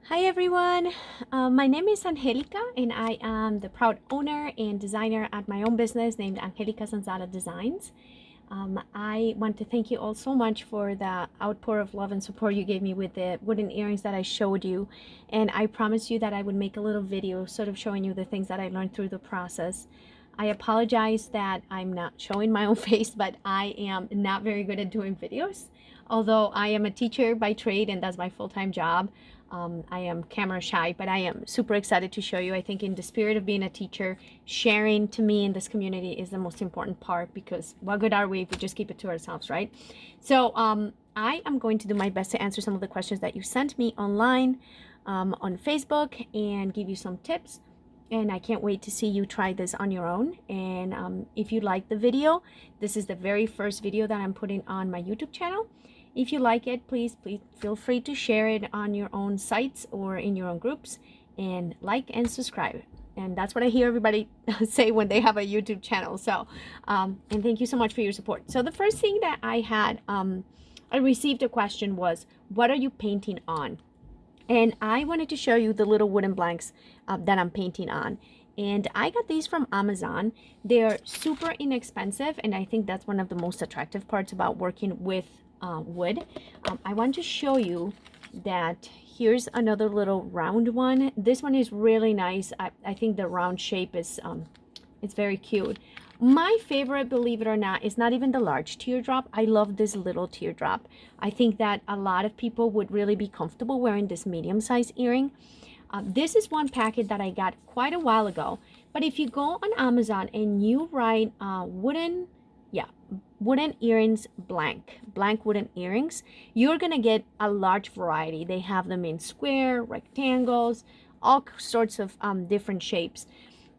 Hi everyone, my name is Angelica and I am the proud owner and designer at my own business named Angelica Zanzala Designs. I want to thank you all so much for the outpour of love and support you gave me with the wooden earrings that I showed you, and I promised you that I would make a little video sort of showing you the things that I learned through the process. I apologize that I'm not showing my own face, but I am not very good at doing videos. Although I am a teacher by trade and that's my full-time job, I am camera shy, but I am super excited to show you. I think in the spirit of being a teacher, sharing to me in this community is the most important part, because what good are we if we just keep it to ourselves, right? So I am going to do my best to answer some of the questions that you sent me online on Facebook and give you some tips. And I can't wait to see you try this on your own. And if you like the video, this is the very first video that I'm putting on my YouTube channel. If you like it, please feel free to share it on your own sites or in your own groups, and like and subscribe. And that's what I hear everybody say when they have a YouTube channel. So, and thank you so much for your support. So the first thing that I had, I received a question was, what are you painting on? And I wanted to show you the little wooden blanks that I'm painting on. And I got these from Amazon. They're super inexpensive, and I think that's one of the most attractive parts about working with wood. I want to show you that here's another little round one. This one is really nice. I think the round shape is it's very cute. My favorite, believe it or not, is not even the large teardrop. I love this little teardrop. I think that a lot of people would really be comfortable wearing this medium-sized earring. This is one packet that I got quite a while ago. But if you go on Amazon and you write wooden earrings blank wooden earrings, you're gonna get a large variety. They have them in square, rectangles, all sorts of different shapes.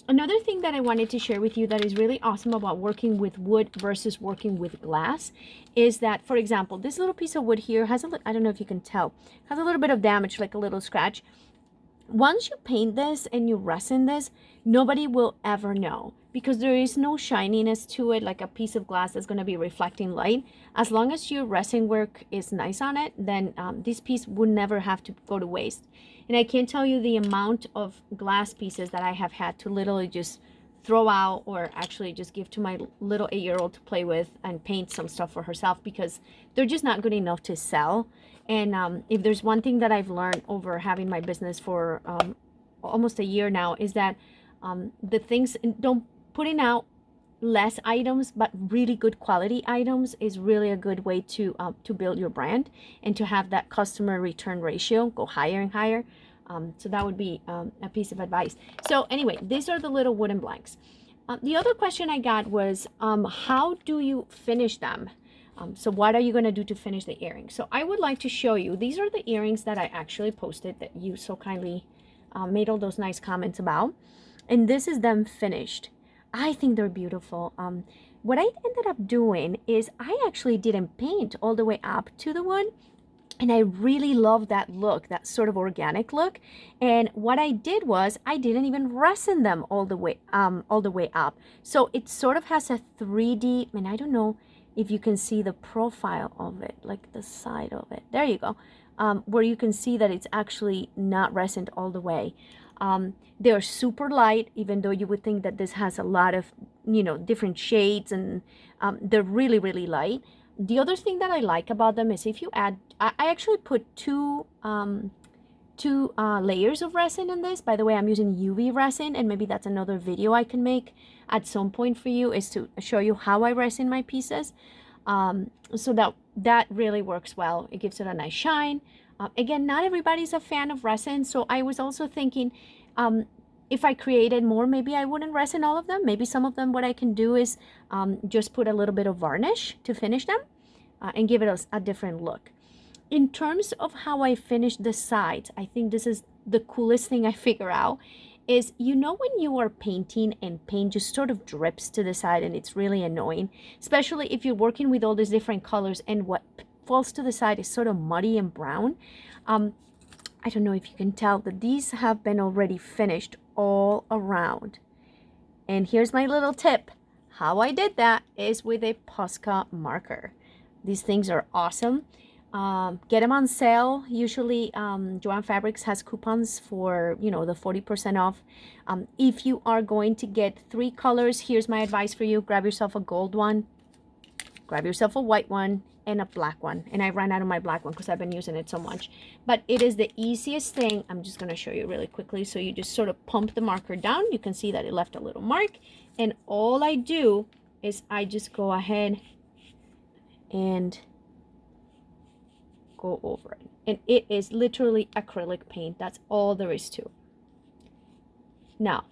Another thing that I wanted to share with you that is really awesome about working with wood versus working with glass is that, for example, this little piece of wood here has I don't know if you can tell, has a little bit of damage, like a little scratch. Once you paint this and you resin this, nobody will ever know, because there is no shininess to it like a piece of glass that's going to be reflecting light. As long as your resin work is nice on it, then this piece would never have to go to waste. And I can't tell you the amount of glass pieces that I have had to literally just throw out, or actually just give to my little 8-year-old to play with and paint some stuff for herself, because they're just not good enough to sell. And if there's one thing that I've learned over having my business for almost a year now, is that the things, don't putting out less items but really good quality items is really a good way to build your brand and to have that customer return ratio go higher and higher. So that would be a piece of advice. So anyway, these are the little wooden blanks. The other question I got was, how do you finish them? So what are you going to do to finish the earrings? So I would like to show you, these are the earrings that I actually posted that you so kindly made all those nice comments about. And this is them finished. I think they're beautiful. What I ended up doing is I actually didn't paint all the way up to the wood. And I really love that look, that sort of organic look. And what I did was I didn't even resin them all the way up. So it sort of has a 3D, and I don't know if you can see the profile of it, like the side of it. There you go. Where you can see that it's actually not resined all the way. They're super light, even though you would think that this has a lot of, different shades, and they're really, really light. The other thing that I like about them is if you add, I actually put two layers of resin in this. By the way, I'm using UV resin, and maybe that's another video I can make at some point for you, is to show you how I resin my pieces. So that really works well. It gives it a nice shine. Again, not everybody's a fan of resin, so I was also thinking, if I created more, maybe I wouldn't resin all of them. Maybe some of them, what I can do is just put a little bit of varnish to finish them and give it a different look. In terms of how I finish the sides, I think this is the coolest thing I figure out, is when you are painting and paint just sort of drips to the side, and it's really annoying, especially if you're working with all these different colors and what falls to the side is sort of muddy and brown. I don't know if you can tell, but these have been already finished all around. And here's my little tip. How I did that is with a Posca marker. These things are awesome. Get them on sale. Usually Joann Fabrics has coupons for, you know, the 40% off. If you are going to get 3 colors, here's my advice for you. Grab yourself a gold one, grab yourself a white one, and a black one. And I ran out of my black one because I've been using it so much. But it is the easiest thing. I'm just going to show you really quickly. So you just sort of pump the marker down. You can see that it left a little mark. And all I do is I just go ahead and go over it. And it is literally acrylic paint. That's all there is to. Now,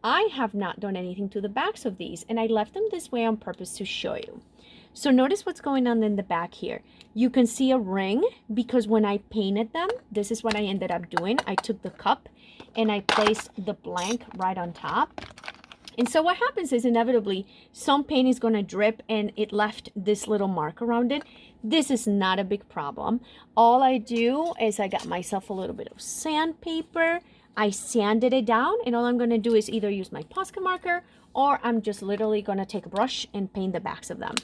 I have not done anything to the backs of these, and I left them this way on purpose to show you. So notice what's going on in the back here. You can see a ring because when I painted them, this is what I ended up doing. I took the cup and I placed the blank right on top. And so what happens is inevitably some paint is going to drip, and it left this little mark around it. This is not a big problem. All I do is I got myself a little bit of sandpaper. I sanded it down, and all I'm going to do is either use my Posca marker, or I'm just literally going to take a brush and paint the backs of them.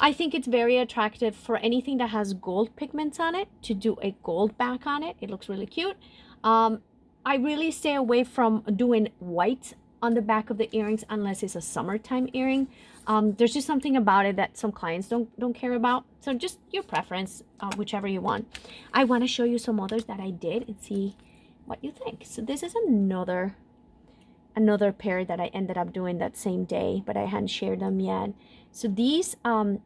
I think it's very attractive for anything that has gold pigments on it to do a gold back on it. It looks really cute. I really stay away from doing white on the back of the earrings unless it's a summertime earring. There's just something about it that some clients don't care about. So just your preference, whichever you want. I want to show you some others that I did and see what you think. So this is another pair that I ended up doing that same day, but I hadn't shared them yet. So these,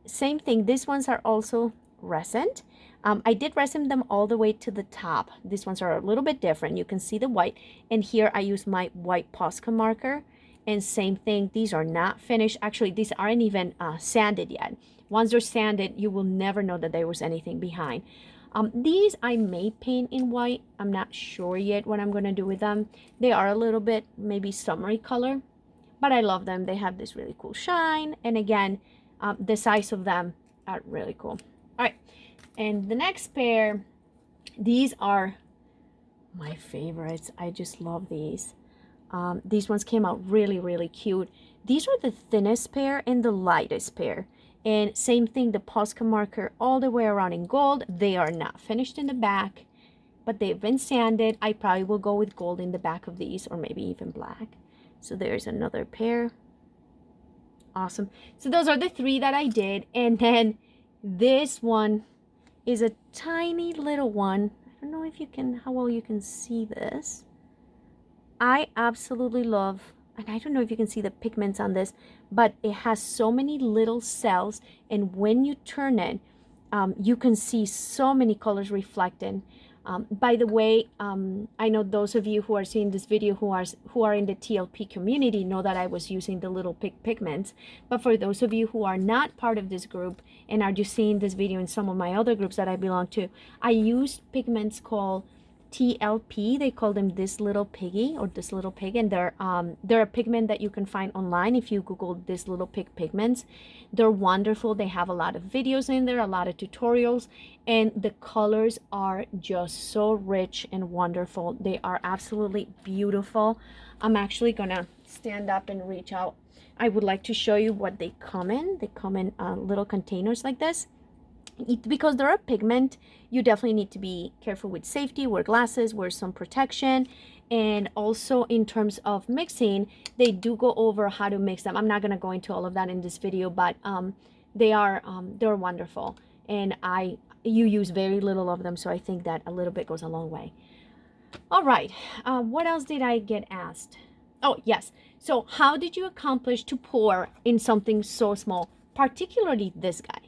same thing. These ones are also resined. I did resin them all the way to the top. These ones are a little bit different. You can see the white, and here I use my white Posca marker, and same thing. These are not finished. Actually, these aren't even sanded yet. Once they're sanded, you will never know that there was anything behind. These I may paint in white. I'm not sure yet what I'm going to do with them. They are a little bit maybe summery color, but I love them. They have this really cool shine, and again, the size of them are really cool. All right, and the next pair, these are my favorites. I just love these. These ones came out really, really cute. These are the thinnest pair and the lightest pair. And same thing, the Posca marker all the way around in gold. They are not finished in the back, but they've been sanded. I probably will go with gold in the back of these, or maybe even black. So there's another pair. Awesome. So those are the 3 that I did. And then this one is a tiny little one. I don't know if you can, how well you can see this. I absolutely love, and I don't know if you can see the pigments on this, but it has so many little cells, and when you turn it, you can see so many colors reflecting. By the way, I know those of you who are seeing this video who are in the TLP community know that I was using the little pigments, but for those of you who are not part of this group and are just seeing this video in some of my other groups that I belong to, I used pigments called TLP. They call them this little piggy or this little pig, and they're a pigment that you can find online if you Google this little pig pigments. They're wonderful. They have a lot of videos in there, a lot of tutorials, and the colors are just so rich and wonderful. They are absolutely beautiful. I'm actually gonna stand up and reach out. I would like to show you what they come in. They come in little containers like this. Because they're a pigment, you definitely need to be careful with safety, wear glasses, wear some protection, and also in terms of mixing, they do go over how to mix them. I'm not going to go into all of that in this video, but they're wonderful, and you use very little of them, so I think that a little bit goes a long way. All right, what else did I get asked? Oh yes, so how did you accomplish to pour in something so small, particularly this guy?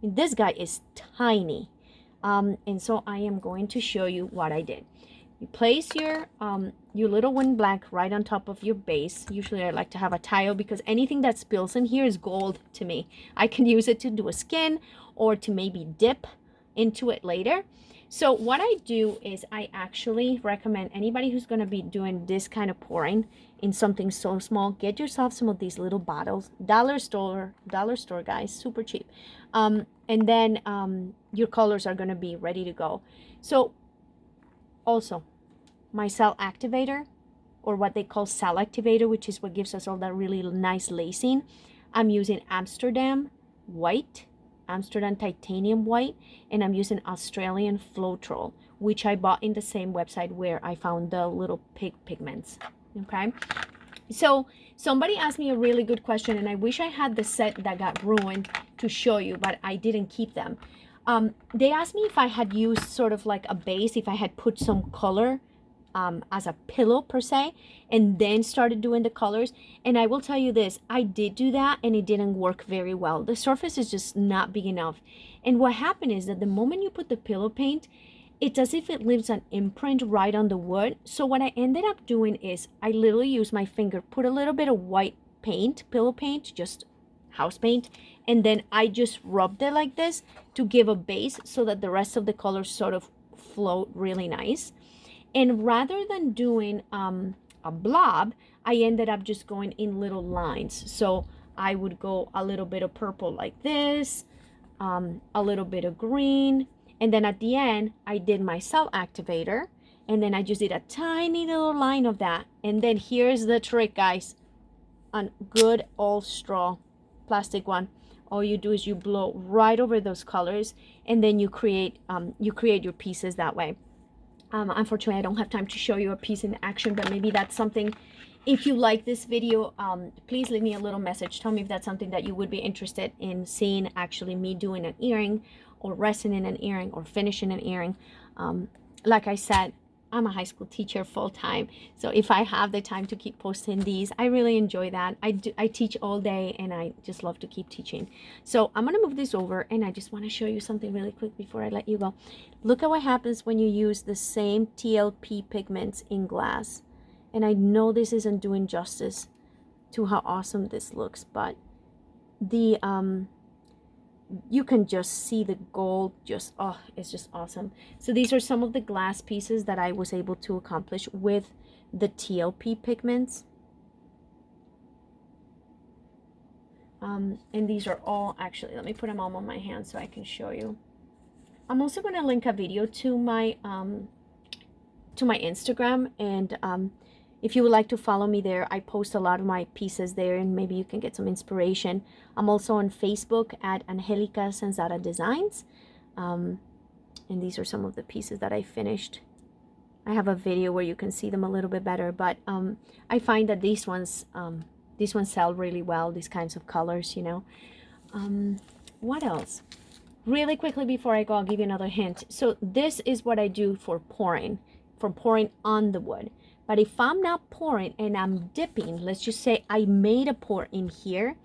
This guy is tiny, and so I am going to show you what I did. You place your little one blank right on top of your base. Usually I like to have a tile because anything that spills in here is gold to me. I can use it to do a skin or to maybe dip into it later. So what I do is I actually recommend anybody who's going to be doing this kind of pouring in something so small, get yourself some of these little bottles, dollar store guys, super cheap. And then your colors are going to be ready to go. So also my cell activator, or what they call cell activator, which is what gives us all that really nice lacing. I'm using Amsterdam white Amsterdam titanium white, and I'm using Australian Floetrol, which I bought in the same website where I found the little pigments. Okay, so somebody asked me a really good question, and I wish I had the set that got ruined to show you, but I didn't keep them. They asked me if I had used sort of like a base, if I had put some color as a pillow per se, and then started doing the colors. And I will tell you this, I did do that and it didn't work very well. The surface is just not big enough. And what happened is that the moment you put the pillow paint, it's as if it leaves an imprint right on the wood. So what I ended up doing is I literally used my finger, put a little bit of white paint, pillow paint, just house paint, and then I just rubbed it like this to give a base so that the rest of the colors sort of float really nice. And rather than doing a blob, I ended up just going in little lines. So I would go a little bit of purple like this, a little bit of green, and then at the end I did my cell activator, and then I just did a tiny little line of that. And then here's the trick, guys, on good old straw plastic one. All you do is you blow right over those colors, and then you create your pieces that way. Unfortunately, I don't have time to show you a piece in action, but maybe that's something. If you like this video, please leave me a little message. Tell me if that's something that you would be interested in seeing, actually me doing an earring, or resin in an earring, or finishing an earring. Like I said, I'm a high school teacher full-time, so if I have the time to keep posting these, I really enjoy that. I teach all day, and I just love to keep teaching. So I'm gonna move this over, and I just want to show you something really quick before I let you go. Look at what happens when you use the same TLP pigments in glass. And I know this isn't doing justice to how awesome this looks, but the you can just see the gold, just, oh, it's just awesome. So these are some of the glass pieces that I was able to accomplish with the TLP pigments. And these are all, actually, let me put them all on my hand so I can show you. I'm also going to link a video to my Instagram, and if you would like to follow me there, I post a lot of my pieces there, and maybe you can get some inspiration. I'm also on Facebook at Angelica Senzata Designs, and these are some of the pieces that I finished. I have a video where you can see them a little bit better, but I find that these ones sell really well, these kinds of colors, you know. What else? Really quickly before I go, I'll give you another hint. So this is what I do for pouring on the wood. But if I'm not pouring and I'm dipping, let's just say I made a pour in here.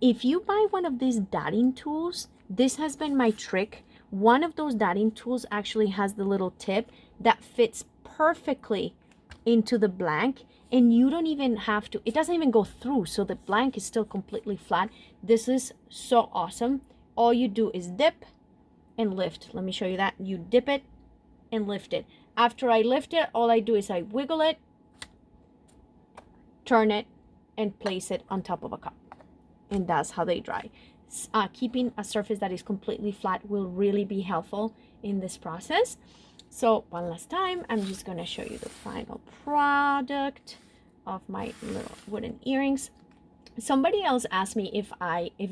If you buy one of these dotting tools, this has been my trick. One of those dotting tools actually has the little tip that fits perfectly into the blank, and you don't even have to, it doesn't even go through, so the blank is still completely flat. This is so awesome. All you do is dip and lift. Let me show you that. You dip it and lift it. After I lift it, all I do is I wiggle it, turn it, and place it on top of a cup. And that's how they dry. Keeping a surface that is completely flat will really be helpful in this process. So one last time, I'm just going to show you the final product of my little wooden earrings. Somebody else asked me if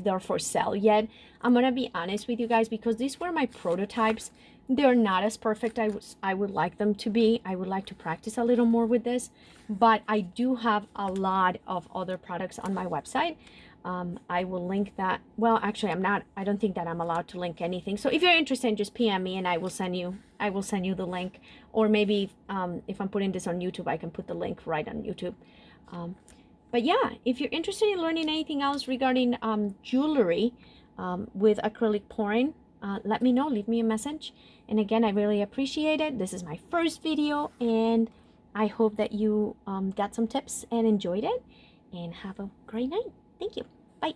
they're for sale yet. I'm gonna be honest with you guys, because these were my prototypes. They're not as perfect as I would like them to be. I would like to practice a little more with this, but I do have a lot of other products on my website. I will link that. Well, actually, I don't think that I'm allowed to link anything. So if you're interested, just PM me and I will send you the link. Or maybe if I'm putting this on YouTube, I can put the link right on YouTube. But yeah, if you're interested in learning anything else regarding jewelry with acrylic pouring, let me know, leave me a message. And again, I really appreciate it. This is my first video, and I hope that you got some tips and enjoyed it, and have a great night. Thank you. Bye.